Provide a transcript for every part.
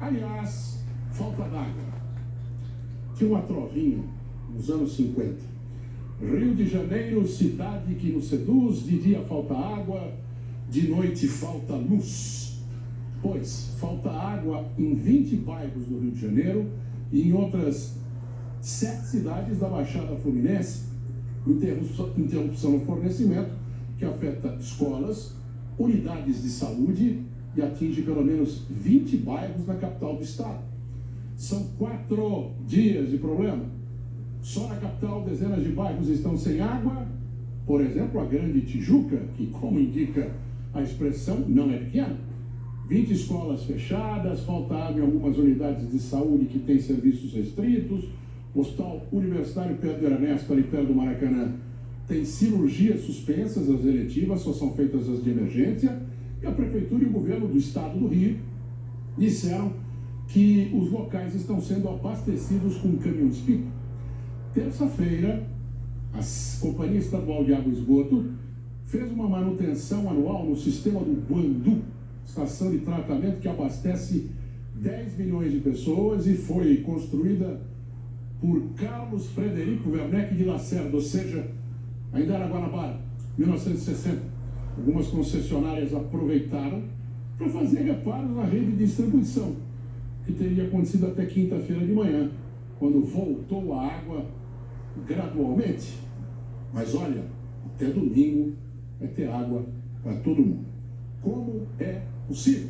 Aliás, falta d'água. Tinha uma trovinha nos anos 50. Rio de Janeiro, cidade que nos seduz, de dia falta água, de noite falta luz. Pois, falta água em 20 bairros do Rio de Janeiro e em outras 7 cidades da Baixada Fluminense. Interrupção no fornecimento que afeta escolas, unidades de saúde e atinge pelo menos 20 bairros na capital do estado. São 4 dias de problema. Só na capital, dezenas de bairros estão sem água. Por exemplo, a Grande Tijuca, que, como indica a expressão, não é pequena. 20 escolas fechadas, falta água em algumas unidades de saúde que têm serviços restritos. O Hospital Universitário Pedro Ernesto, ali perto do Maracanã, tem cirurgias suspensas, as eletivas só são feitas as de emergência. E a Prefeitura e o Governo do Estado do Rio disseram que os locais estão sendo abastecidos com caminhões-pipa. Terça-feira, a Companhia Estadual de Água e Esgoto fez uma manutenção anual no sistema do Guandu, estação de tratamento que abastece 10 milhões de pessoas e foi construída por Carlos Frederico Werneck de Lacerda, ou seja, ainda era Guanabara, 1960. Algumas concessionárias aproveitaram para fazer reparos na rede de distribuição, que teria acontecido até quinta-feira de manhã, quando voltou a água gradualmente. Mas olha, até domingo vai ter água para todo mundo. Como é possível?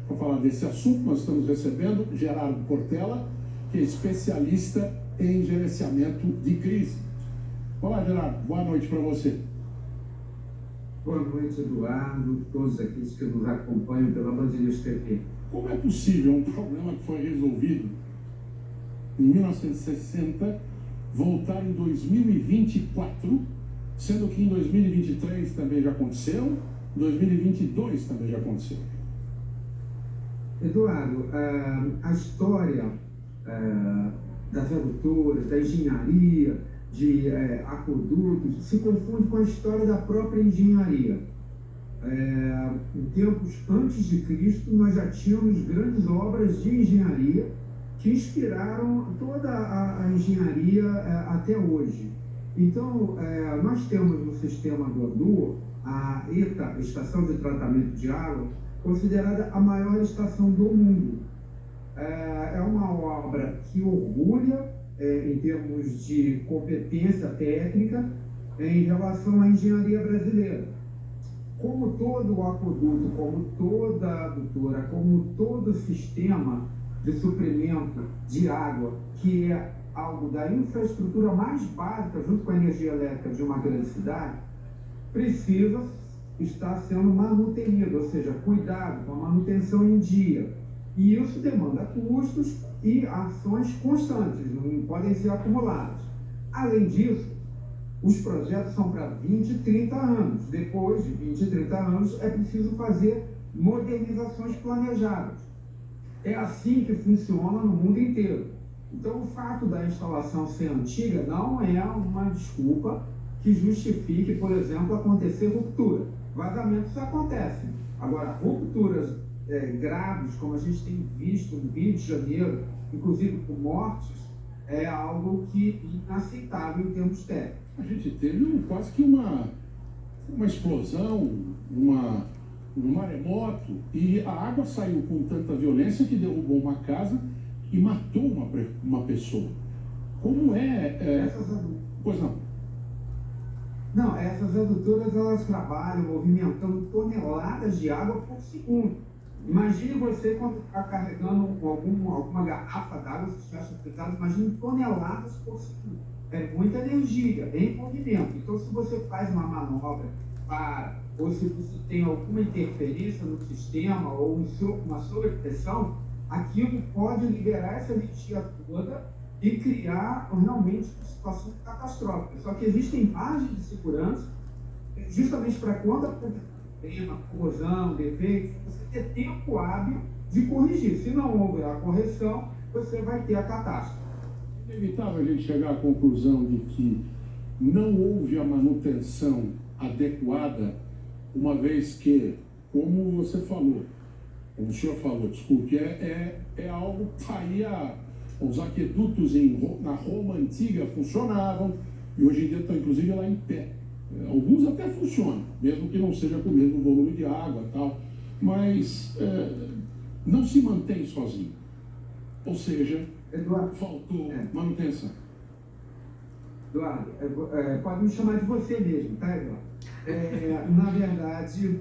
Para falar desse assunto, nós estamos recebendo Gerardo Portela, que é especialista em gerenciamento de crise. Olá, Gerardo, boa noite para você. Boa noite, Eduardo, todos aqueles que nos acompanham pela Band News TV. Como é possível um problema que foi resolvido em 1960 voltar em 2024, sendo que em 2023 também já aconteceu, em 2022 também já aconteceu? Eduardo, a história das adutoras, da engenharia, de aquedutos, se confunde com a história da própria engenharia. Em tempos antes de Cristo, nós já tínhamos grandes obras de engenharia que inspiraram toda a engenharia até hoje. Então, nós temos no sistema do Guandu a ETA, Estação de Tratamento de Água, considerada a maior estação do mundo. É uma obra que orgulha em termos de competência técnica em relação à engenharia brasileira. Como todo o aqueduto, como toda a adutora, como todo o sistema de suprimento de água, que é algo da infraestrutura mais básica, junto com a energia elétrica de uma grande cidade, precisa estar sendo manutenido, ou seja, cuidado com a manutenção em dia. E isso demanda custos e ações constantes, não podem ser acumuladas. Além disso, os projetos são para 20 e 30 anos. Depois de 20 e 30 anos, é preciso fazer modernizações planejadas. É assim que funciona no mundo inteiro. Então, o fato da instalação ser antiga não é uma desculpa que justifique, por exemplo, acontecer ruptura. Vazamentos acontecem. Agora, rupturas graves, como a gente tem visto no Rio de Janeiro, inclusive com mortes, é algo que é inaceitável em termos técnicos. A gente teve quase que uma explosão, um maremoto, e a água saiu com tanta violência que derrubou uma casa e matou uma pessoa. Como Pois não. Não, essas adutoras, elas trabalham movimentando toneladas de água por segundo. Imagine você quando está carregando alguma garrafa d'água, se fecha pesado, imagine toneladas por segundo. É muita energia em movimento. Então, se você faz uma manobra ou se você tem alguma interferência no sistema ou uma sobrepressão, aquilo pode liberar essa energia toda e criar realmente uma situação catastrófica. Só que existem margens de segurança justamente para quando tem uma corrosão, defeito, você ter tempo hábil de corrigir. Se não houver a correção, você vai ter a catástrofe. É inevitável a gente chegar à conclusão de que não houve a manutenção adequada, uma vez que, como você falou, como o senhor falou, desculpe, é algo que está aí os aquedutos na Roma antiga funcionavam e hoje em dia estão inclusive lá em pé. Alguns até funcionam, mesmo que não seja com o mesmo volume de água e tal, mas não se mantém sozinho. Ou seja, Eduardo, faltou manutenção. Eduardo, pode me chamar de você mesmo, tá, Eduardo? Na verdade,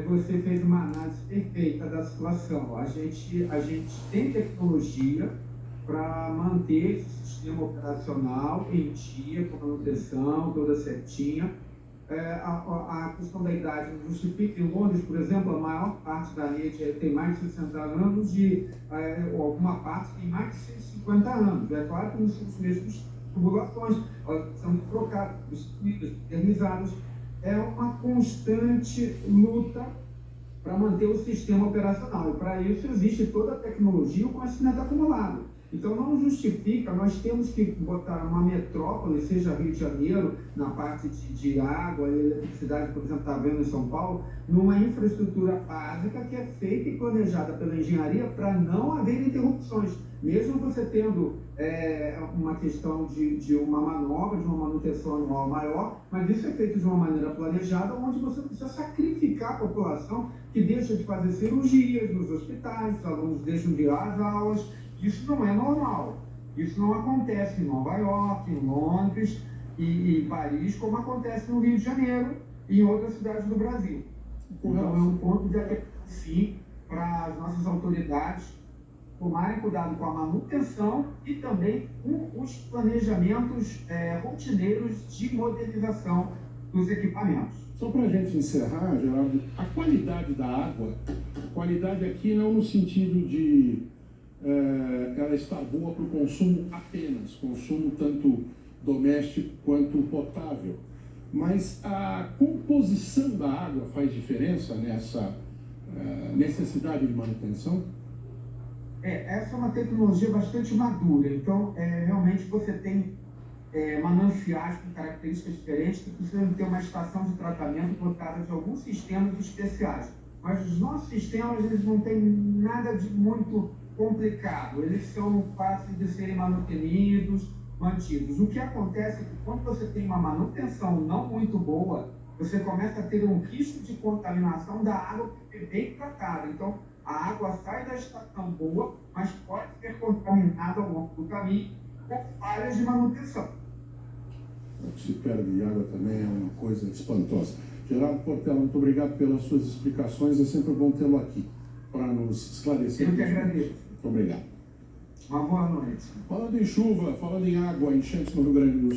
você fez uma análise perfeita da situação. A gente tem tecnologia para manter esse sistema operacional em dia, com manutenção toda certinha. A questão da idade não justifica. Em Londres, por exemplo, a maior parte da rede tem mais de 60 anos e alguma parte tem mais de 150 anos. É claro que não são os mesmos tubulações, elas são trocadas, substituídas, modernizadas. É uma constante luta para manter o sistema operacional. E para isso existe toda a tecnologia e o conhecimento acumulado. Então não justifica, nós temos que botar uma metrópole, seja Rio de Janeiro, na parte de água e eletricidade, por exemplo, está vendo em São Paulo, numa infraestrutura básica que é feita e planejada pela engenharia para não haver interrupções. Mesmo você tendo uma questão de uma manobra, de uma manutenção anual maior, mas isso é feito de uma maneira planejada, onde você não precisa sacrificar a população que deixa de fazer cirurgias nos hospitais, os alunos deixam de ir às aulas. Isso não é normal. Isso não acontece em Nova York, em Londres e Paris, como acontece no Rio de Janeiro e em outras cidades do Brasil. Então é um ponto de atenção, sim, para as nossas autoridades tomarem cuidado com a manutenção e também com os planejamentos rotineiros de modernização dos equipamentos. Só para a gente encerrar, Geraldo, a qualidade da água, qualidade aqui não no sentido de ela estar boa para o consumo apenas, consumo tanto doméstico quanto potável, mas a composição da água faz diferença nessa necessidade de manutenção? Essa é uma tecnologia bastante madura, então realmente você tem mananciais com características diferentes que precisam ter uma estação de tratamento dotada de alguns sistemas especiais. Mas os nossos sistemas, eles não têm nada de muito complicado, eles são fáceis de serem mantidos. O que acontece é que quando você tem uma manutenção não muito boa, você começa a ter um risco de contaminação da água que é bem tratada. Então, a água sai da estação boa, mas pode ser contaminada ao longo do caminho por falhas de manutenção. O que se perde de água também é uma coisa espantosa. Geraldo Portela, muito obrigado pelas suas explicações, é sempre bom tê-lo aqui para nos esclarecer. Eu que agradeço. Muito obrigado. Uma boa noite. Falando em chuva, falando em água, enchentes no Rio Grande do Sul.